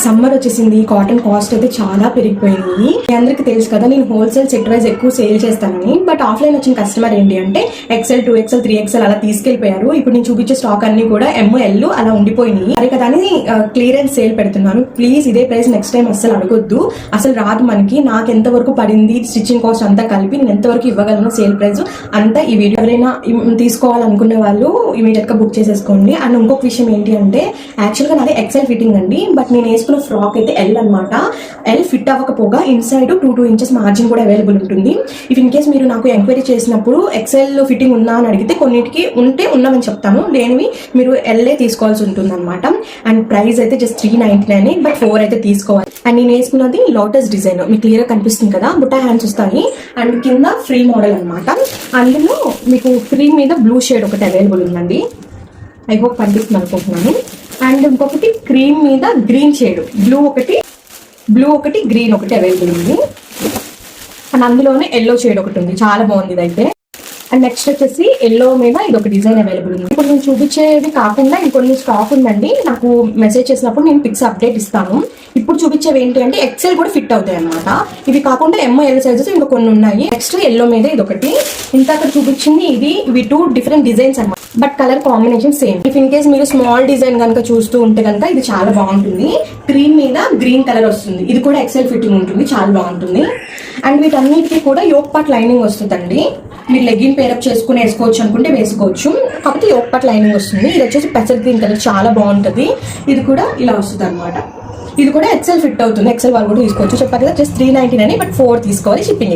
Summer వచ్చేసింది, cotton cost అయితే చాలా పెరిగిపోయింది. మీ అందరికి తెలుసు కదా, నేను హోల్సేల్ సెట్ వైజ్ ఎక్కువ సేల్ చేస్తానని. బట్ ఆఫ్లైన్ వచ్చిన కస్టమర్ ఏంటి అంటే XL 2XL 3XL అలా తీసుకెళ్లిపోయారు. ఇప్పుడు నేను చూపించే స్టాక్ అన్ని కూడా ML అలా ఉండిపోయినాయి. అదే కదా అని క్లియరెన్స్ సేల్ పెడుతున్నాను. ప్లీజ్ ఇదే ప్రైస్ నెక్స్ట్ టైం అసలు అడగొద్దు, అసలు రాదు మనకి. నాకు ఎంత వరకు పడింది స్టిచ్చింగ్ కాస్ట్ అంతా కలిపి నేను ఎంతవరకు ఇవ్వగలను సేల్ ప్రైస్ అంతా ఈ వీడియో. ఎవరైనా తీసుకోవాలనుకునే వాళ్ళు ఇమీడియట్ గా బుక్ చేసేసుకోండి. అండ్ ఇంకొక విషయం ఏంటి అంటే, యాక్చువల్ గా నాది XL ఫిట్టింగ్ అండి, బట్ నేను వేసుకున్న ఫ్రాక్ అయితే L అనమాట. L ఫిట్ అవ్వకపోగా ఇన్సైడ్ 2 ఇంచెస్ మార్జిన్ కూడా అవైలబుల్ ఉంటుంది. ఇఫ్ ఇన్ కేస్ మీరు నాకు ఎంక్వైరీ చేసినప్పుడు XL ఫిట్టింగ్ ఉందా అని అడిగితే కొన్నిటికి ఉంటే ఉన్నామని చెప్తాను, లేనివి మీరు LA తీసుకోవాల్సి ఉంటుంది అనమాట. అండ్ ప్రైస్ అయితే జస్ట్ 399, బట్ 4 అయితే తీసుకోవాలి. అండ్ నేను వేసుకున్నది లోటస్ డిజైన్, మీకు క్లియర్ గా కనిపిస్తుంది కదా, బుట్టా హ్యాండ్స్ వస్తాయి. అండ్ కింద ఫ్రీ మోడల్ అనమాట. అందులో మీకు ఫ్రీ మీద బ్లూ షేడ్ ఒకటి అవైలబుల్ ఉందండి, ఐ హోప్ కనిపిస్తుంది అనుకుంటున్నాను. అండ్ ఇంకొకటి క్రీమ్ మీద గ్రీన్ షేడ్, బ్లూ ఒకటి గ్రీన్ ఒకటి అవైలబుల్ ఉంది. అండ్ అందులోనే ఎల్లో షేడ్ ఒకటి ఉంది, చాలా బాగుంది ఇది అయితే. అండ్ నెక్స్ట్ వచ్చేసి ఎల్లో మీద ఇది ఒక డిజైన్ అవైలబుల్ ఉంది. ఇప్పుడు నేను చూపించేది కాకుండా ఇంకొన్ని స్టాక్ ఉందండి, నాకు మెసేజ్ చేసినప్పుడు నేను పిక్స్ అప్డేట్ ఇస్తాను. ఇప్పుడు చూపించేవి ఏంటి అంటే XL కూడా ఫిట్ అవుతాయి అనమాట. ఇవి కాకుండా ML సైజెస్ ఇంకా కొన్ని ఉన్నాయి. నెక్స్ట్ ఎల్లో మీద ఇది ఒకటి, ఇంత అక్కడ చూపించింది ఇవి 2 డిఫరెంట్ డిజైన్స్ అనమాట, but colour combination same. If in case మీరు స్మాల్ డిజైన్ కనుక చూస్తూ ఉంటే కనుక ఇది చాలా బాగుంటుంది. క్రీమ్ మీద గ్రీన్ కలర్ వస్తుంది, ఇది కూడా XL ఫిట్టింగ్ ఉంటుంది, చాలా బాగుంటుంది. అండ్ వీటన్నిటికీ కూడా యోక్ పార్ట్ లైనింగ్ వస్తుందండి. మీరు లెగ్గిన్ పేరప్ చేసుకుని వేసుకోవచ్చు అనుకుంటే వేసుకోవచ్చు, కాకపోతే యోక్ పార్ట్ లైనింగ్ వస్తుంది. ఇది వచ్చేసి పెసర్ గ్రీన్ కలర్, చాలా బాగుంటుంది. ఇది కూడా ఇలా వస్తుంది అనమాట. ఇది కూడా XL ఫిట్ అవుతుంది, XL వాళ్ళు కూడా తీసుకోవచ్చు. చెప్పారు కదా జస్ట్ 399, బట్ 4 తీసుకోవాలి, షిప్పింగ్